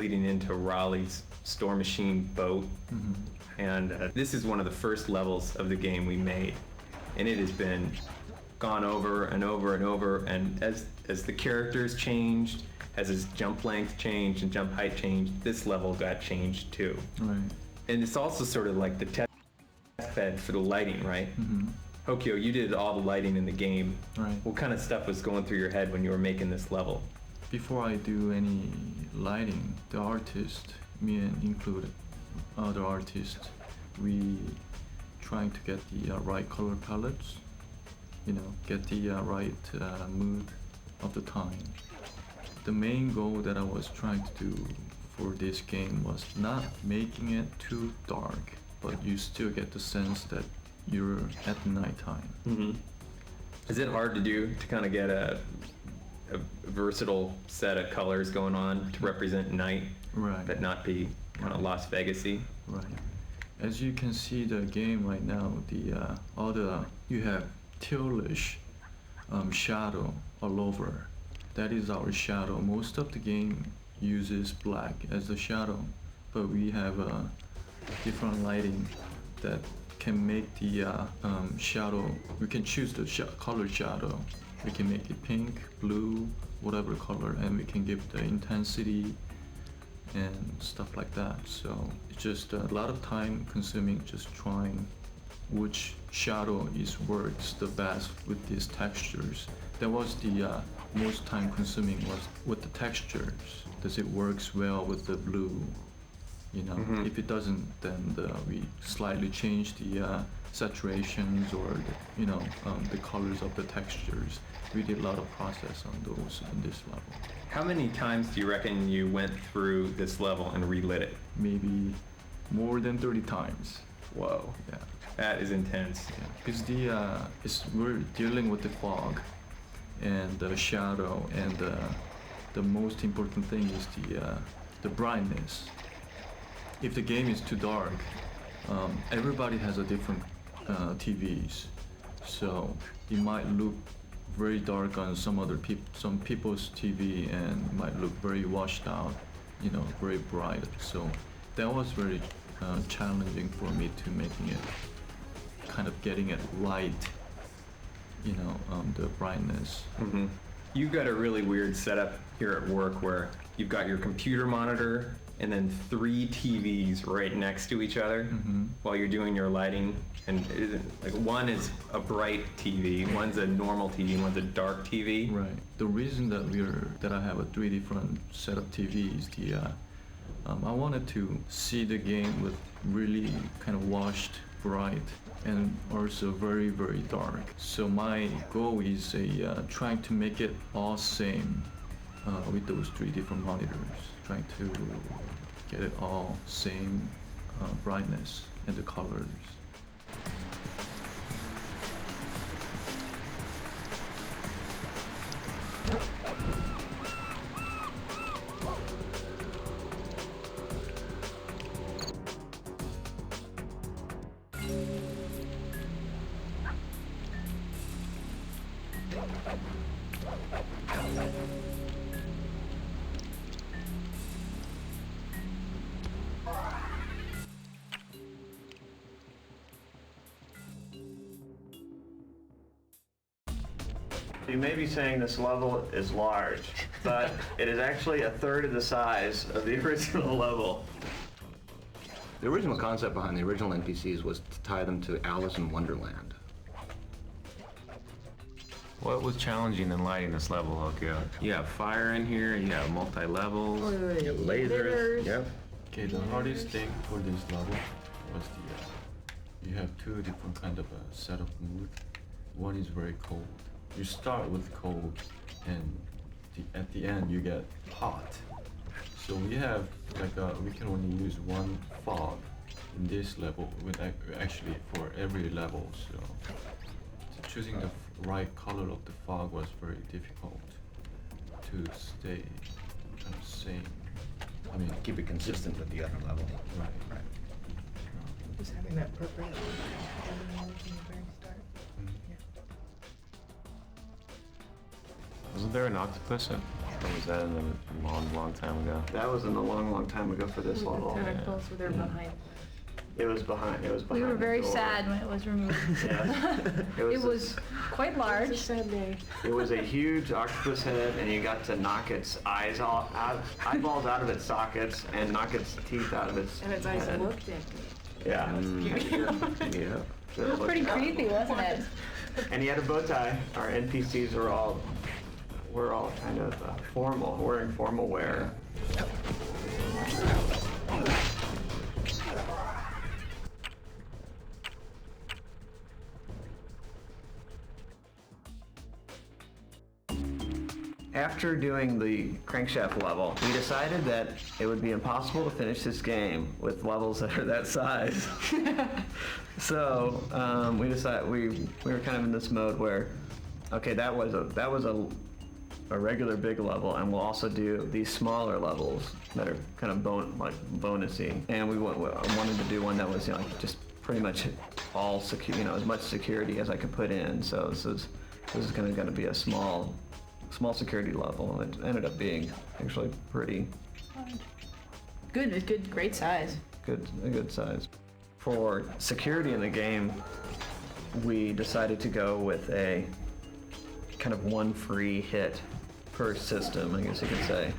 leading into Raleigh's Store Machine boat. And this is one of the first levels of the game we made, and it has been gone over and over and over, and as the characters changed, as his jump length changed and jump height changed, this level got changed too. Right. And it's also sort of like the test bed for the lighting, right? Hokyo, you did all the lighting in the game. Right. What kind of stuff was going through your head when you were making this level? Before I do any lighting, the artist, me and include other artists, we trying to get the right color palettes, you know, get the right mood of the time. The main goal that I was trying to do for this game was not making it too dark, but you still get the sense that you're at nighttime. Is it hard to do to kind of get a versatile set of colors going on to represent night, Right. but not be kind of Las Vegas-y? Right. As you can see the game right now, you have tealish shadow all over. That is our shadow. Most of the game uses black as the shadow, but we have different lighting that can make the shadow. We can choose the color shadow. We can make it pink, blue, whatever color, and we can give the intensity and stuff like that. So it's just a lot of time consuming just trying which shadow works the best with these textures. That was the most time consuming was with the textures. Does it works well with the blue? You know, if it doesn't, then we slightly change the saturations or the colors of the textures. We did a lot of process on those in this level. How many times do you reckon you went through this level and relit it? Maybe more than 30 times. Whoa. Yeah. That is intense. Yeah. Because we're dealing with the fog and the shadow, and the most important thing is the brightness. If the game is too dark, everybody has a different TVs, so it might look very dark on some people's TV and might look very washed out, very bright. So that was very challenging for me to making it, kind of getting it right, the brightness. You've got a really weird setup here at work where you've got your computer monitor and then 3 TVs right next to each other while you're doing your lighting. And like one is a bright TV, one's a normal TV, and one's a dark TV. Right. The reason that I have a 3 different set of TVs, I wanted to see the game with really kind of washed, bright, and also very, very dark. So my goal is trying to make it all same with those 3 different monitors, trying to get it all same brightness and the colors. You may be saying this level is large, but it is actually a third of the size of the original level. The original concept behind the original NPCs was to tie them to Alice in Wonderland. What was challenging in lighting this level, Hokyo? You have fire in here, you have multi-levels. You have lasers. Yep. Okay, the hardest thing for this level was you have 2 different kind of a setup mood. One is very cold. You start with cold, and at the end you get hot. So we have we can only use 1 fog in this level, actually for every level. So choosing the right color of the fog was very difficult to stay kind of same. I mean, keep it consistent with the other level. Right. Just having that purple from the very start. Wasn't there an octopus? Or was that in a long, long time ago? That was in a long, long time ago for this level. Tentacles were there behind. It was behind. It was behind. We were the very door. sad when it was removed. Yeah. It was quite It's a large. sad day. It was a huge octopus head, and you got to knock its eyeballs out of its sockets, and knock its teeth out of its. And its eyes head. looked at me. Yeah. Yeah. So It was pretty creepy, wasn't it? And he had a bow tie. Our NPCs were all kind of formal, wearing formal wear. After doing the crankshaft level, we decided that it would be impossible to finish this game with levels that are that size. So we decided we were kind of in this mode where, okay, that was a regular big level, and we'll also do these smaller levels that are kind of bonusy. And we wanted to do one that was just pretty much all secure, as much security as I could put in. So this is going to be a small security level. It ended up being actually pretty Good, it's good, great size. a good size. For security in the game, we decided to go with a kind of one free hit per system, I guess you could say,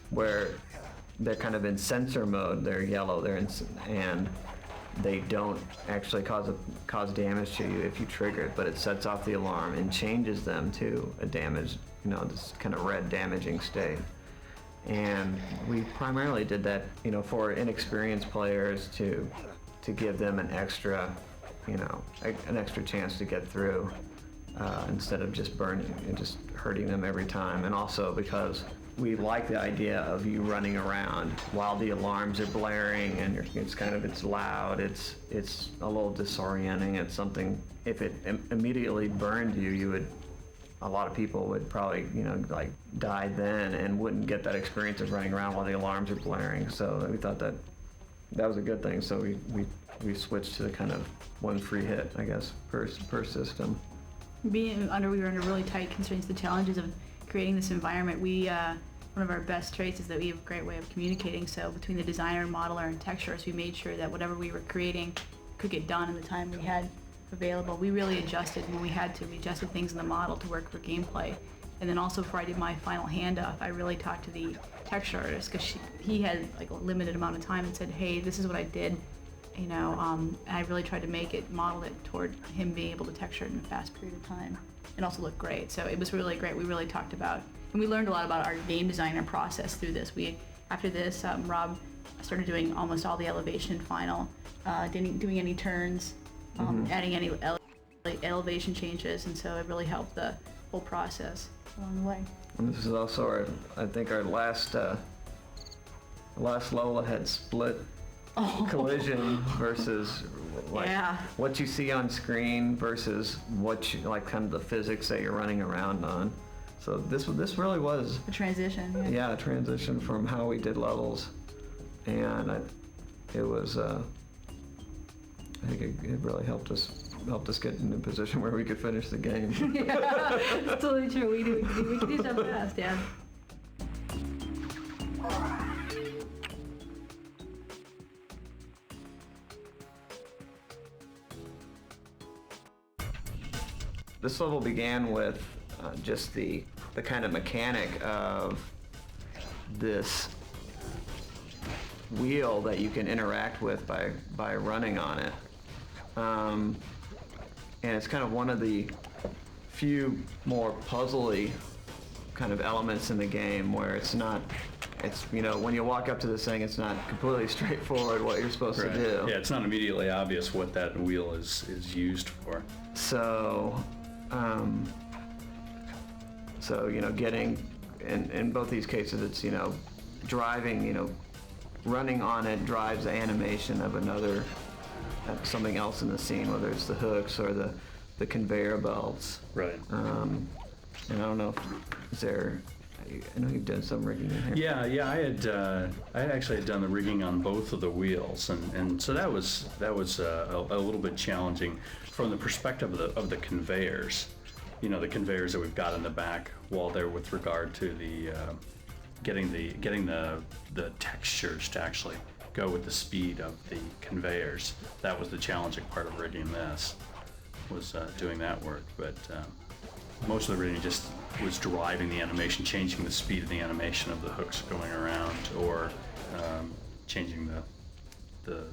where they're kind of in sensor mode. They're yellow. And they don't actually cause damage to you if you trigger it, but it sets off the alarm and changes them to a damage, this kind of red damaging state. And we primarily did that, for inexperienced players to give them an extra chance to get through, instead of just burning and just hurting them every time. And also because we like the idea of you running around while the alarms are blaring, and it's loud, it's a little disorienting. It's something, if it immediately burned you, a lot of people would probably, die then and wouldn't get that experience of running around while the alarms are blaring. So we thought that was a good thing. So we switched to the kind of one free hit, I guess, per system. We were under really tight constraints. The challenges of creating this environment, one of our best traits is that we have a great way of communicating. So between the designer, modeler, and texturist, we made sure that whatever we were creating could get done in the time we had available. We really adjusted when we had to. We adjusted things in the model to work for gameplay. And then also before I did my final handoff, I really talked to the texture artist, because he had a limited amount of time, and said, hey, this is what I did. And I really tried to model it toward him being able to texture it in a fast period of time and also look great. So it was really great. We really talked about, and we learned a lot about our game designer process through this. After this, Rob started doing almost all the elevation final, doing any turns, adding any elevation changes, and so it really helped the whole process along the way. And this is also I think our last level that had split collision versus what you see on screen versus what you kind of the physics that you're running around on. So this really was A transition. a transition from how we did levels, and it was I think it really helped us get in a position where we could finish the game. Yeah, it's totally true. We can do stuff fast, yeah. This level began with just the kind of mechanic of this wheel that you can interact with by running on it. And it's kind of one of the few more puzzly kind of elements in the game where it's when you walk up to this thing, it's not completely straightforward what you're supposed to do. Yeah, it's not immediately obvious what that wheel is used for. So, getting, in both these cases, it's, driving, running on it drives the animation of something else in the scene, whether it's the hooks or the conveyor belts. Right. And I don't know I know you've done some rigging in here. Yeah, I actually had done the rigging on both of the wheels, and so that was a little bit challenging from the perspective of the conveyors. the conveyors that we've got in the back wall there with regard to the getting the textures to actually go with the speed of the conveyors. That was the challenging part of rigging this, was doing that work. But most of the rigging just was driving the animation, changing the speed of the animation of the hooks going around, or changing the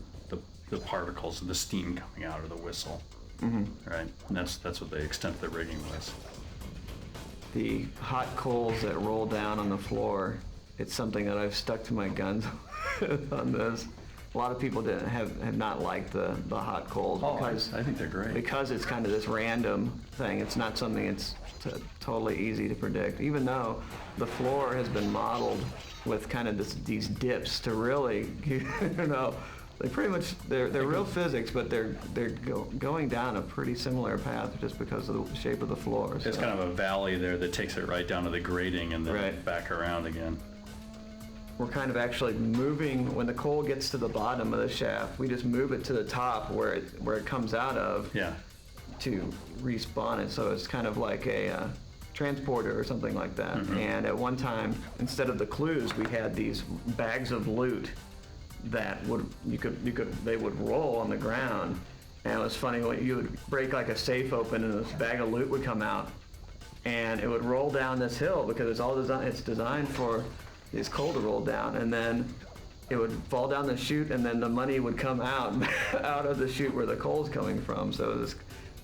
particles of the steam coming out of the whistle. Right, and that's what the extent of the rigging was. The hot coals that roll down on the floor, it's something that I've stuck to my guns on this. A lot of people have not liked the hot coals because I think they're great. because it's kind of this random thing. It's not something it's totally easy to predict, even though the floor has been modeled with kind of these dips to really, they pretty much, they're real physics, but they're going down a pretty similar path just because of the shape of the floor. There's kind of a valley there that takes it right down to the grading and then back around again. We're kind of actually moving, when the coal gets to the bottom of the shaft, we just move it to the top where it comes out of to respawn it. So it's kind of like a transporter or something like that. And at one time, instead of the clues, we had these bags of loot that they would roll on the ground. And it was funny when you would break like a safe open and this bag of loot would come out, and it would roll down this hill because it's designed for this coal to roll down, and then it would fall down the chute, and then the money would come out of the chute where the coal's coming from. So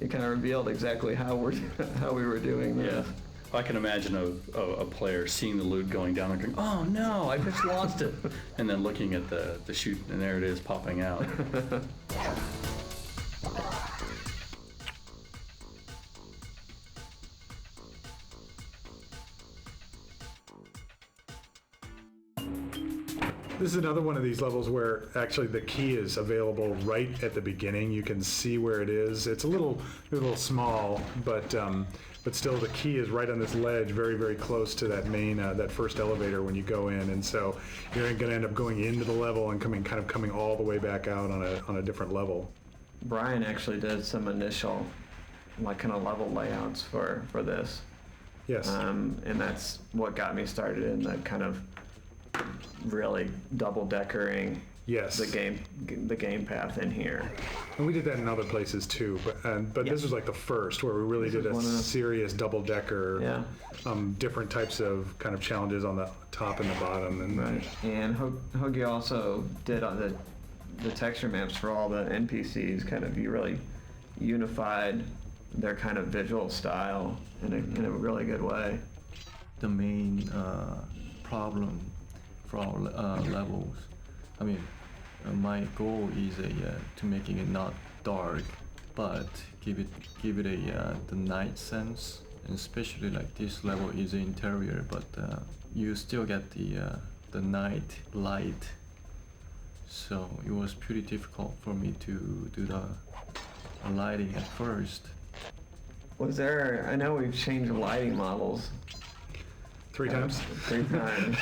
it kind of revealed exactly how we were doing this. Yeah. I can imagine a player seeing the loot going down and going, "Oh no, I just lost it," and then looking at the chute, and there it is popping out. This is another one of these levels where actually the key is available right at the beginning. You can see where it is. It's a little small, but still the key is right on this ledge, very, very close to that main, that first elevator when you go in. And so you're going to end up going into the level and coming all the way back out on a different level. Brian actually did some initial kind of level layouts for this. Yes. And that's what got me started in the kind of really double-deckering the game path in here. And we did that in other places too, but this was like the first where we really did a serious double-decker, different types of kind of challenges on the top and the bottom. And And Hoagie also did on the texture maps for all the NPCs. Kind of, you really unified their kind of visual style in a really good way. The main problem for our levels, I mean, my goal is to making it not dark, but give it the night sense, and especially like this level is the interior, but you still get the night light. So it was pretty difficult for me to do the lighting at first. I know we've changed lighting models 3 times? 3 times.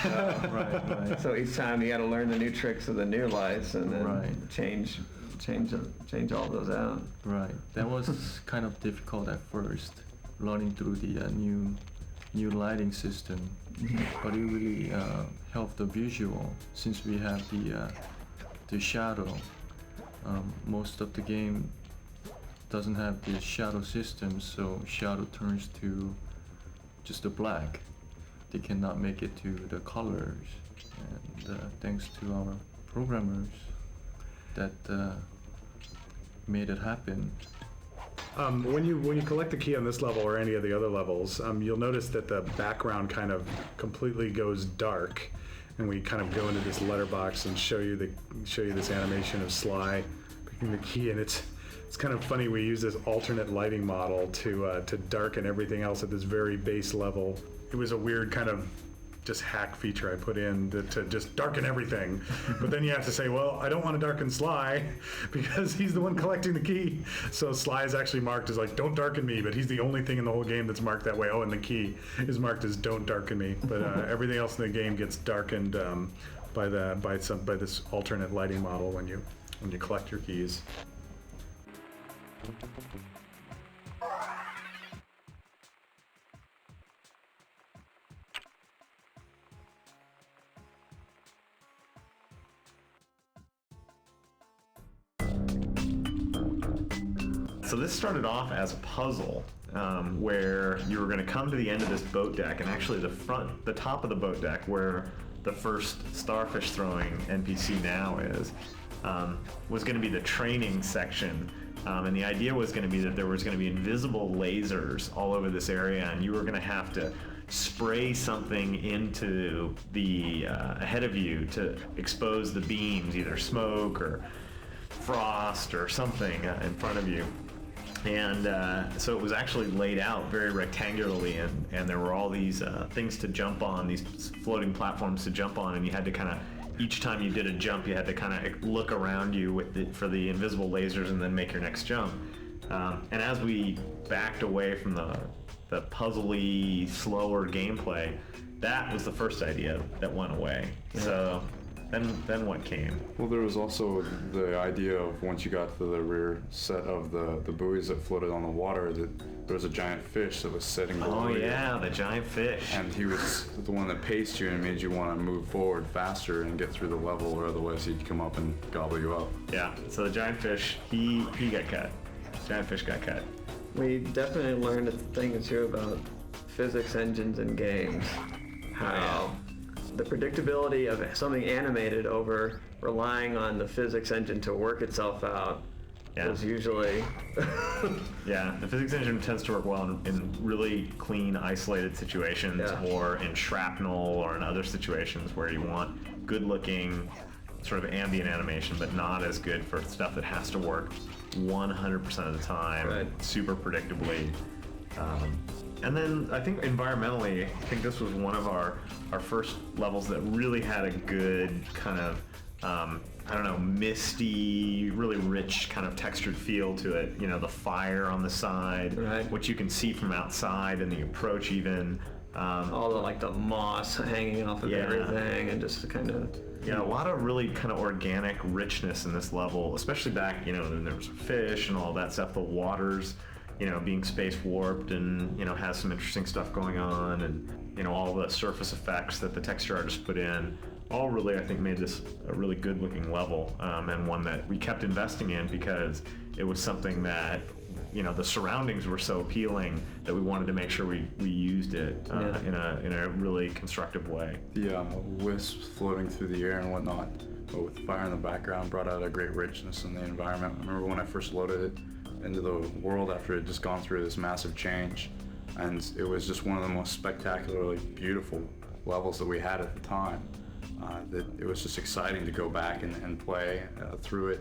Right. So each time you got to learn the new tricks of the new lights and then change all those out. Right. That was kind of difficult at first, learning through the new lighting system. But it really helped the visual, since we have the shadow. Most of the game doesn't have the shadow system, so shadow turns to just a black. They cannot make it to the colors, and thanks to our programmers that made it happen. When you collect the key on this level or any of the other levels, you'll notice that the background kind of completely goes dark, and we kind of go into this letterbox and show you this animation of Sly picking the key, and it's kind of funny. We use this alternate lighting model to darken everything else at this very base level. It was a weird kind of just hack feature I put in to just darken everything. But then you have to say, well, I don't want to darken Sly because he's the one collecting the key. So Sly is actually marked as like, don't darken me, but he's the only thing in the whole game that's marked that way. Oh, and the key is marked as don't darken me. But everything else in the game gets darkened by this alternate lighting model when you collect your keys. So this started off as a puzzle where you were going to come to the end of this boat deck, and actually the top of the boat deck where the first starfish throwing NPC now is, was going to be the training section. And the idea was going to be that there was going to be invisible lasers all over this area, and you were going to have to spray something into the ahead of you to expose the beams, either smoke or frost or something in front of you. And so it was actually laid out very rectangularly, and there were all these things to jump on, these floating platforms to jump on, and you had to kind of, each time you did a jump, you had to kind of look around you for the invisible lasers and then make your next jump. And as we backed away from the puzzly, slower gameplay, that was the first idea that went away. Yeah. So then what came? Well, there was also the idea of, once you got to the rear set of the buoys that floated on the water, that there was a giant fish that was sitting below you. Oh yeah, the giant fish. And he was the one that paced you and made you want to move forward faster and get through the level, or otherwise he'd come up and gobble you up. Yeah, so the giant fish, he got cut. Giant fish got cut. We definitely learned a thing or two about physics engines in games. How the predictability of something animated over relying on the physics engine to work itself out is usually... Yeah, the physics engine tends to work well in really clean, isolated situations, or in shrapnel, or in other situations where you want good-looking sort of ambient animation, but not as good for stuff that has to work 100% of the time, super predictably. And then I think environmentally, I think this was one of our first levels that really had a good kind of, I don't know, misty, really rich kind of textured feel to it. You know, the fire on the side, which you can see from outside, and the approach even. All the, like, the moss hanging off of everything, and just kind of... Yeah, a lot of really kind of organic richness in this level, especially back, you know, when there was fish and all that stuff, the waters, you know, being space warped, and, you know, has some interesting stuff going on, and, you know, all the surface effects that the texture artists put in, all really, I think, made this a really good looking level, and one that we kept investing in because it was something that, you know, the surroundings were so appealing that we wanted to make sure we used it in a really constructive way. The wisps floating through the air and whatnot, but with fire in the background, brought out a great richness in the environment. I remember when I first loaded it into the world after it had just gone through this massive change, and it was just one of the most spectacularly beautiful levels that we had at the time. That it was just exciting to go back and play through it.